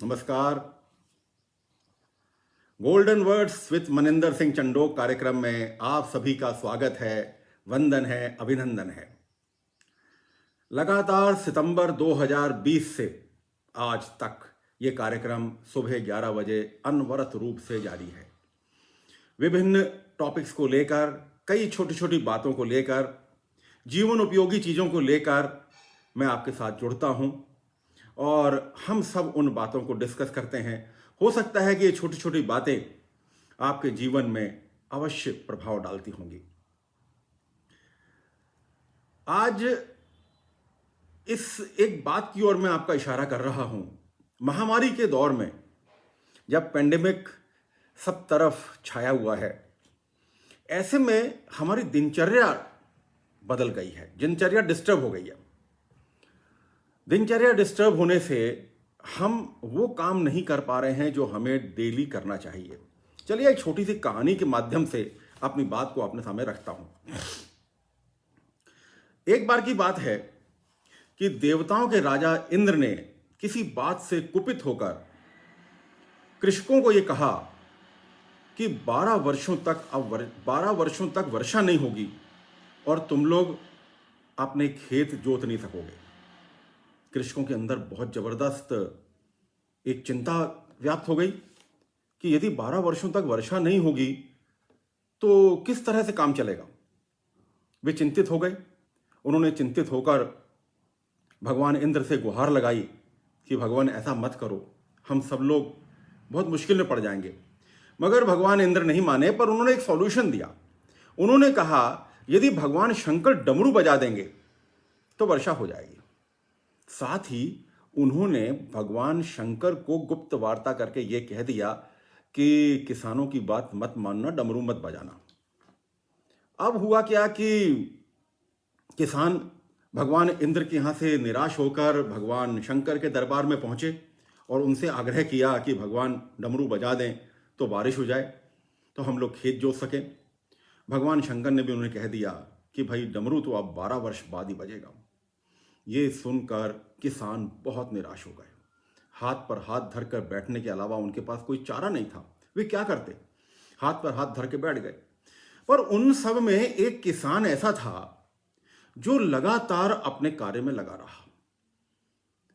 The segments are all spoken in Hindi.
नमस्कार। Golden words with Maninder Singh Chandok कार्यक्रम में आप सभी का स्वागत है, वंदन है, अभिनंदन है। लगातार सितंबर 2020 से आज तक ये कार्यक्रम सुबह 11 बजे अनवरत रूप से जारी है। विभिन्न टॉपिक्स को लेकर, कई छोटी छोटी बातों को लेकर, जीवन उपयोगी चीज़ों को लेकर मैं आपके साथ जुड़ता हूं और हम सब उन बातों को डिस्कस करते हैं। हो सकता है कि ये छोटी छोटी बातें आपके जीवन में अवश्य प्रभाव डालती होंगी। आज इस एक बात की ओर मैं आपका इशारा कर रहा हूं। महामारी के दौर में जब पेंडेमिक सब तरफ छाया हुआ है, ऐसे में हमारी दिनचर्या बदल गई है, दिनचर्या डिस्टर्ब हो गई है। दिनचर्या डिस्टर्ब होने से हम वो काम नहीं कर पा रहे हैं जो हमें डेली करना चाहिए। चलिए एक छोटी सी कहानी के माध्यम से अपनी बात को अपने सामने रखता हूं। एक बार की बात है कि देवताओं के राजा इंद्र ने किसी बात से कुपित होकर कृषकों को यह कहा कि 12 वर्षों तक वर्षा नहीं होगी और तुम लोग अपने खेत जोत नहीं सकोगे। कृषकों के अंदर बहुत जबरदस्त एक चिंता व्याप्त हो गई कि यदि 12 वर्षों तक वर्षा नहीं होगी तो किस तरह से काम चलेगा। वे चिंतित हो गए। उन्होंने चिंतित होकर भगवान इंद्र से गुहार लगाई कि भगवान ऐसा मत करो, हम सब लोग बहुत मुश्किल में पड़ जाएंगे। मगर भगवान इंद्र नहीं माने, पर उन्होंने एक सॉल्यूशन दिया। उन्होंने कहा यदि भगवान शंकर डमरू बजा देंगे तो वर्षा हो जाएगी। साथ ही उन्होंने भगवान शंकर को गुप्त वार्ता करके यह कह दिया कि किसानों की बात मत मानना, डमरू मत बजाना। अब हुआ क्या कि किसान भगवान इंद्र के यहां से निराश होकर भगवान शंकर के दरबार में पहुंचे और उनसे आग्रह किया कि भगवान डमरू बजा दें तो बारिश हो जाए, तो हम लोग खेत जोत सकें। भगवान शंकर ने भी उन्हें कह दिया कि भाई डमरू तो अब 12 वर्ष बाद ही बजेगा। ये सुनकर किसान बहुत निराश हो गए। हाथ पर हाथ धरकर बैठने के अलावा उनके पास कोई चारा नहीं था। वे क्या करते? हाथ पर हाथ धर के बैठ गए। पर उन सब में एक किसान ऐसा था जो लगातार अपने कार्य में लगा रहा।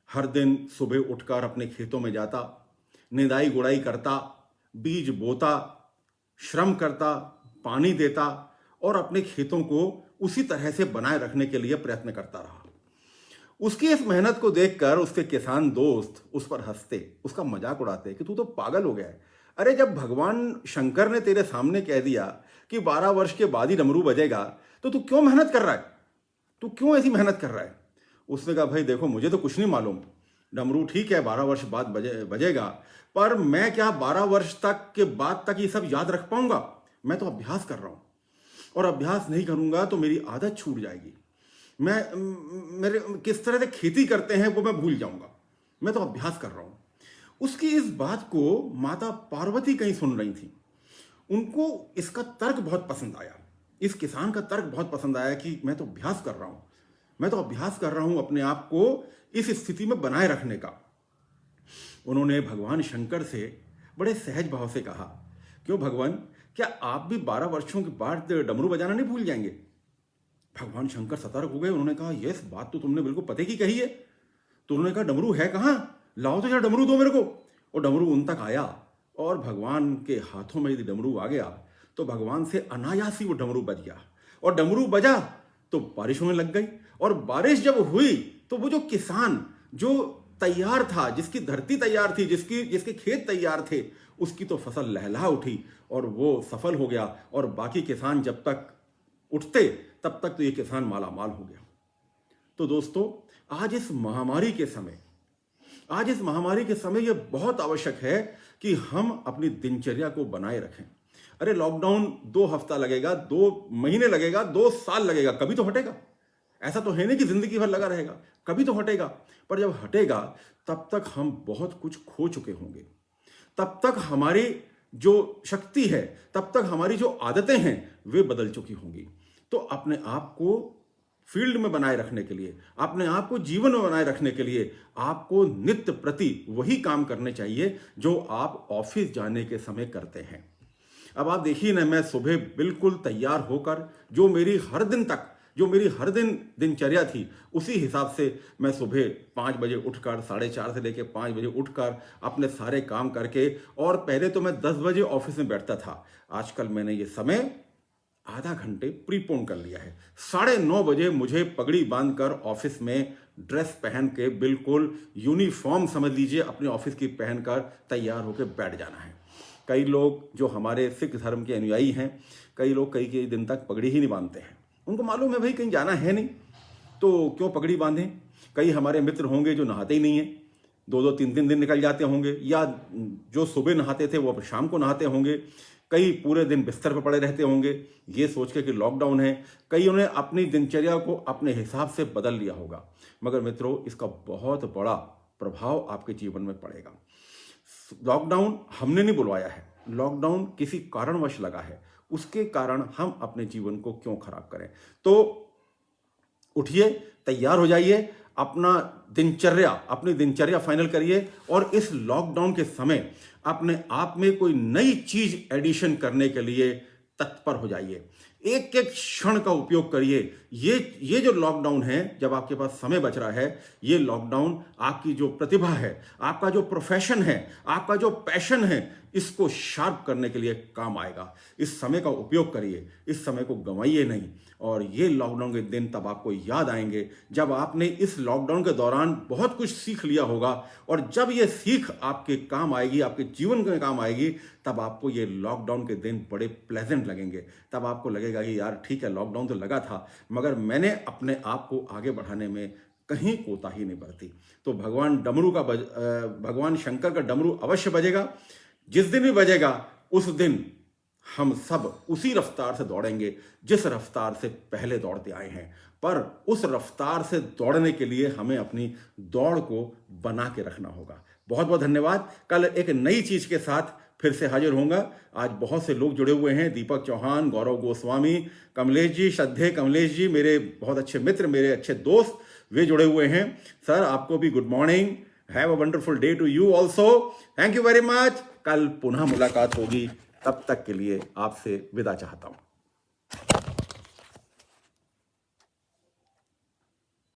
हर दिन सुबह उठकर अपने खेतों में जाता, निदाई गुड़ाई करता, बीज बोता, श्रम करता, पानी देता और अपने खेतों को उसी तरह से बनाए रखने के लिए प्रयत्न करता रहा। उसकी इस मेहनत को देखकर उसके किसान दोस्त उस पर हंसते, उसका मजाक उड़ाते कि तू तो पागल हो गया है। अरे जब भगवान शंकर ने तेरे सामने कह दिया कि 12 वर्ष के बाद ही डमरू बजेगा तो तू क्यों मेहनत कर रहा है? तू क्यों ऐसी मेहनत कर रहा है? उसने कहा भाई देखो, मुझे तो कुछ नहीं मालूम। डमरू ठीक है 12 वर्ष बाद बजेगा, पर मैं क्या 12 वर्ष तक के बाद तक ये सब याद रख पाऊंगा? मैं तो अभ्यास कर रहा हूं और अभ्यास नहीं करूंगा तो मेरी आदत छूट जाएगी। मेरे किस तरह से खेती करते हैं वो मैं भूल जाऊंगा। मैं तो अभ्यास कर रहा हूं। उसकी इस बात को माता पार्वती कहीं सुन रही थी। उनको इसका तर्क बहुत पसंद आया। इस किसान का तर्क बहुत पसंद आया कि मैं तो अभ्यास कर रहा हूं, मैं तो अभ्यास कर रहा हूं अपने आप को इस स्थिति में बनाए रखने का। उन्होंने भगवान शंकर से बड़े सहज भाव से कहा, क्यों भगवान, क्या आप भी 12 वर्षों के बाद डमरू बजाना नहीं भूल जाएंगे? भगवान शंकर सतर्क हो गए। उन्होंने कहा यस, बात तो तुमने बिल्कुल पते की कही है। तो उन्होंने कहा डमरू है कहां? लाओ तो जरा डमरू दो मेरे को। और डमरू उन तक आया और भगवान के हाथों में यदि डमरू आ गया तो भगवान से अनायास ही वो डमरू बज गया। और डमरू बजा तो बारिश होने लग गई। और बारिश जब हुई तो वो जो किसान जो तैयार था, जिसकी धरती तैयार थी, जिसके खेत तैयार थे, उसकी तो फसल लहलहा उठी और वो सफल हो गया। और बाकी किसान जब तक उठते तब तक तो ये किसान माला माल हो गया। तो दोस्तों, आज इस महामारी के समय यह बहुत आवश्यक है कि हम अपनी दिनचर्या को बनाए रखें। अरे लॉकडाउन 2 हफ्ता लगेगा, 2 महीने लगेगा, 2 साल लगेगा, कभी तो हटेगा। ऐसा तो है नहीं कि जिंदगी भर लगा रहेगा, कभी तो हटेगा। पर जब हटेगा तब तक हम बहुत कुछ खो चुके होंगे। तब तक हमारी जो शक्ति है, तब तक हमारी जो आदतें हैं वे बदल चुकी होंगी। तो अपने आप को फील्ड में बनाए रखने के लिए, अपने आप को जीवन में बनाए रखने के लिए आपको नित्य प्रति वही काम करने चाहिए जो आप ऑफिस जाने के समय करते हैं। अब आप देखिए ना, मैं सुबह बिल्कुल तैयार होकर जो मेरी हर दिन दिनचर्या थी, उसी हिसाब से मैं सुबह 5 बजे उठकर 4:30 से लेकर 5 बजे उठकर अपने सारे काम करके, और पहले तो मैं 10 बजे ऑफिस में बैठता था, आजकल मैंने ये समय आधा घंटे प्रीपोन कर लिया है। 9:30 बजे मुझे पगड़ी बांधकर ऑफिस में ड्रेस पहन के, बिल्कुल यूनिफॉर्म समझ लीजिए अपने ऑफिस की पहनकर तैयार होकर बैठ जाना है। कई लोग जो हमारे सिख धर्म के अनुयायी हैं, कई लोग कई दिन तक पगड़ी ही नहीं बांधते हैं। उनको मालूम है भाई कहीं जाना है नहीं तो क्यों पगड़ी बांधें। कई हमारे मित्र होंगे जो नहाते ही नहीं हैं, 2-2, 3-3 दिन निकल जाते होंगे, या जो सुबह नहाते थे वो अब शाम को नहाते होंगे। कई पूरे दिन बिस्तर पर पड़े रहते होंगे ये सोच के कि लॉकडाउन है। कई उन्हें अपनी दिनचर्या को अपने हिसाब से बदल लिया होगा, मगर मित्रों इसका बहुत बड़ा प्रभाव आपके जीवन में पड़ेगा। लॉकडाउन हमने नहीं बुलवाया है, लॉकडाउन किसी कारणवश लगा है, उसके कारण हम अपने जीवन को क्यों खराब करें। तो उठिए, तैयार हो जाइए, अपनी दिनचर्या फाइनल करिए, और इस लॉकडाउन के समय अपने आप में कोई नई चीज एडिशन करने के लिए तत्पर हो जाइए। एक एक क्षण का उपयोग करिए। ये जो लॉकडाउन है, जब आपके पास समय बच रहा है, ये लॉकडाउन आपकी जो प्रतिभा है, आपका जो प्रोफेशन है, आपका जो पैशन है, इसको शार्प करने के लिए काम आएगा। इस समय का उपयोग करिए, इस समय को गंवाइए नहीं। और ये लॉकडाउन के दिन तब आपको याद आएंगे जब आपने इस लॉकडाउन के दौरान बहुत कुछ सीख लिया होगा, और जब ये सीख आपके काम आएगी, आपके जीवन में काम आएगी, तब आपको ये लॉकडाउन के दिन बड़े प्लेजेंट लगेंगे। तब आपको लगेगा कि यार ठीक है, लॉकडाउन तो लगा था, मगर मैंने अपने आप को आगे बढ़ाने में कहीं कोताही नहीं बरती। तो भगवान शंकर का डमरू अवश्य बजेगा। जिस दिन भी बजेगा उस दिन हम सब उसी रफ्तार से दौड़ेंगे जिस रफ्तार से पहले दौड़ते आए हैं, पर उस रफ्तार से दौड़ने के लिए हमें अपनी दौड़ को बना के रखना होगा। बहुत बहुत धन्यवाद। कल एक नई चीज के साथ फिर से हाजिर होऊंगा। आज बहुत से लोग जुड़े हुए हैं, दीपक चौहान, गौरव गोस्वामी, कमलेश जी, श्रद्धेय कमलेश जी, मेरे बहुत अच्छे मित्र, मेरे अच्छे दोस्त, वे जुड़े हुए हैं। सर आपको भी good morning, have a wonderful day to you also, thank you very much. कल पुनः मुलाकात होगी, तब तक के लिए आपसे विदा चाहता हूं।